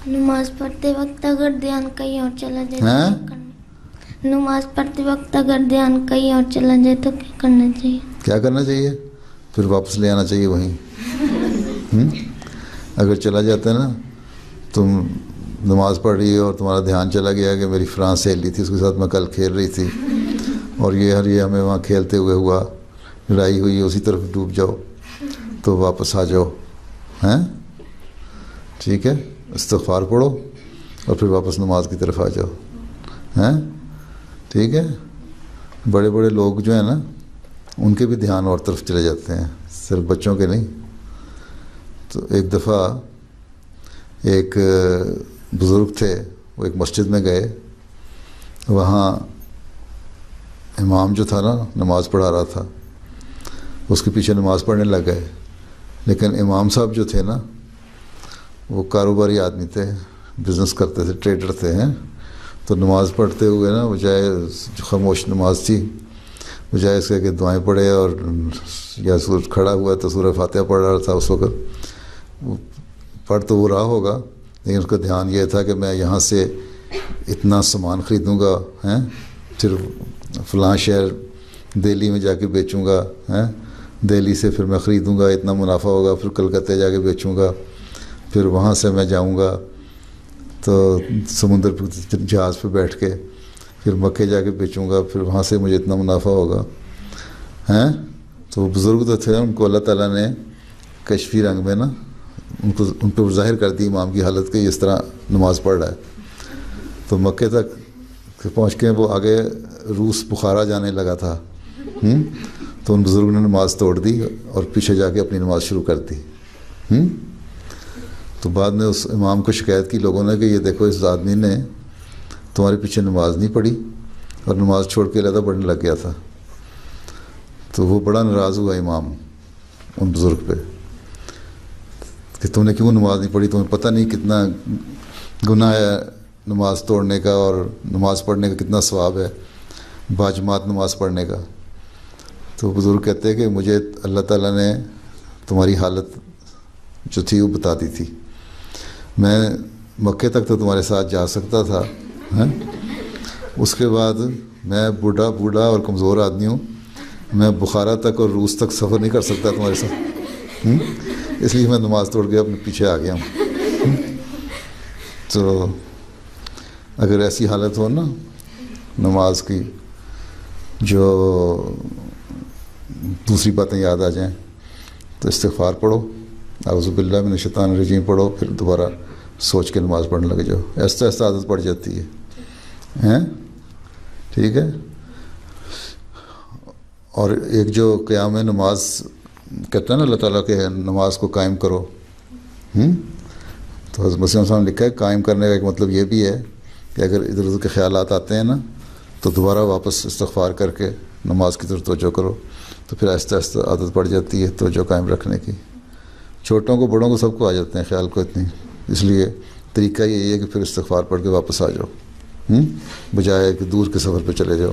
نماز پڑھتے وقت اگر دھیان کہیں اور چلا جائے ہاں؟ تو کیا کرنا؟ نماز پڑھتے وقت اگر دھیان کہیں اور چلا جائے تو کیا کرنا چاہیے؟ کیا کرنا چاہیے؟ پھر واپس لے آنا چاہیے وہیں. اگر چلا جاتا ہے نا، تم نماز پڑھ رہی ہو اور تمہارا دھیان چلا گیا کہ میری فرانس سہیلی تھی، اس کے ساتھ میں کل کھیل رہی تھی اور یہ ہمیں وہاں کھیلتے ہوئے ہوا، لڑائی ہوئی، اسی طرف ڈوب جاؤ، تو واپس آ جاؤ. ہیں؟ ٹھیک ہے، استغفار پڑھو اور پھر واپس نماز کی طرف آ جاؤ. ہیں؟ ٹھیک ہے. بڑے بڑے لوگ جو ہیں نا، ان کے بھی دھیان اور طرف چلے جاتے ہیں، صرف بچوں کے نہیں. تو ایک دفعہ ایک بزرگ تھے، وہ ایک مسجد میں گئے، وہاں امام جو تھا نا نماز پڑھا رہا تھا، اس کے پیچھے نماز پڑھنے لگ گئے. لیکن امام صاحب جو تھے نا، وہ کاروباری آدمی تھے، بزنس کرتے تھے، ٹریڈر تھے. ہیں؟ تو نماز پڑھتے ہوئے نا، بجائے جو خاموش نماز تھی، بجائے اس کے کہ دعائیں پڑھے اور یا سورج کھڑا ہوا تو سورہ فاتحہ پڑھ رہا تھا اس وقت. پڑھ تو وہ رہا ہوگا، لیکن اس کا دھیان یہ تھا کہ میں یہاں سے اتنا سامان خریدوں گا، ہیں، پھر فلاں شہر دہلی میں جا کے بیچوں گا، ہیں، دہلی سے پھر میں خریدوں گا، اتنا منافع ہوگا، پھر کلکتہ جا کے بیچوں گا، پھر وہاں سے میں جاؤں گا تو سمندر پہ جہاز پہ بیٹھ کے پھر مکے جا کے بیچوں گا، پھر وہاں سے مجھے اتنا منافع ہوگا. ہیں؟ تو وہ بزرگ تو تھے، ان کو اللہ تعالیٰ نے کشفی رنگ میں نا ان پہ ظاہر کر دی امام کی حالت کہ اس طرح نماز پڑھ رہا ہے. تو مکے تک پہنچ کے وہ آگے روس بخارا جانے لگا تھا. تو ان بزرگ نے نماز توڑ دی اور پیچھے جا کے اپنی نماز شروع کر دی. تو بعد میں اس امام کو شکایت کی لوگوں نے کہ یہ دیکھو، اس آدمی نے تمہارے پیچھے نماز نہیں پڑھی اور نماز چھوڑ کے علیحدہ پڑھنے لگ گیا تھا. تو وہ بڑا ناراض ہوا امام ان بزرگ پہ کہ تم نے کیوں نماز نہیں پڑھی، تمہیں پتہ نہیں کتنا گناہ ہے نماز توڑنے کا اور نماز پڑھنے کا کتنا ثواب ہے، باجماعت نماز پڑھنے کا. تو بزرگ کہتے ہیں کہ مجھے اللہ تعالیٰ نے تمہاری حالت جو تھی وہ بتا دی تھی. میں مکے تک تو تمہارے ساتھ جا سکتا تھا، اس کے بعد میں بوڑھا اور کمزور آدمی ہوں، میں بخارا تک اور روس تک سفر نہیں کر سکتا تمہارے ساتھ، اس لیے میں نماز توڑ کے اپنے پیچھے آ گیا ہوں. تو اگر ایسی حالت ہو نا نماز کی، جو دوسری باتیں یاد آ جائیں، تو استغفار پڑھو، اعوذ باللہ من الشیطان الرجیم پڑھو، پھر دوبارہ سوچ کے نماز پڑھنے لگے جاؤ. ایسا ایسا عادت پڑ جاتی ہے. ہیں؟ ٹھیک ہے. اور ایک جو قیام نماز کہتا ہے نا اللہ تعالیٰ کہ نماز کو قائم کرو، تو حضرت مسیح صاحب نے لکھا ہے قائم کرنے کا ایک مطلب یہ بھی ہے کہ اگر ادھر ادھر کے خیالات آتے ہیں نا، تو دوبارہ واپس استغفار کر کے نماز کی طرف توجہ کرو، تو پھر آہستہ آہستہ عادت پڑ جاتی ہے توجہ قائم رکھنے کی. چھوٹوں کو بڑوں کو سب کو آ جاتے ہیں خیال کو اتنی، اس لیے طریقہ یہی ہے کہ پھر استغفار پڑھ کے واپس آ جاؤ، بجائے کہ دور کے سفر پہ چلے جاؤ.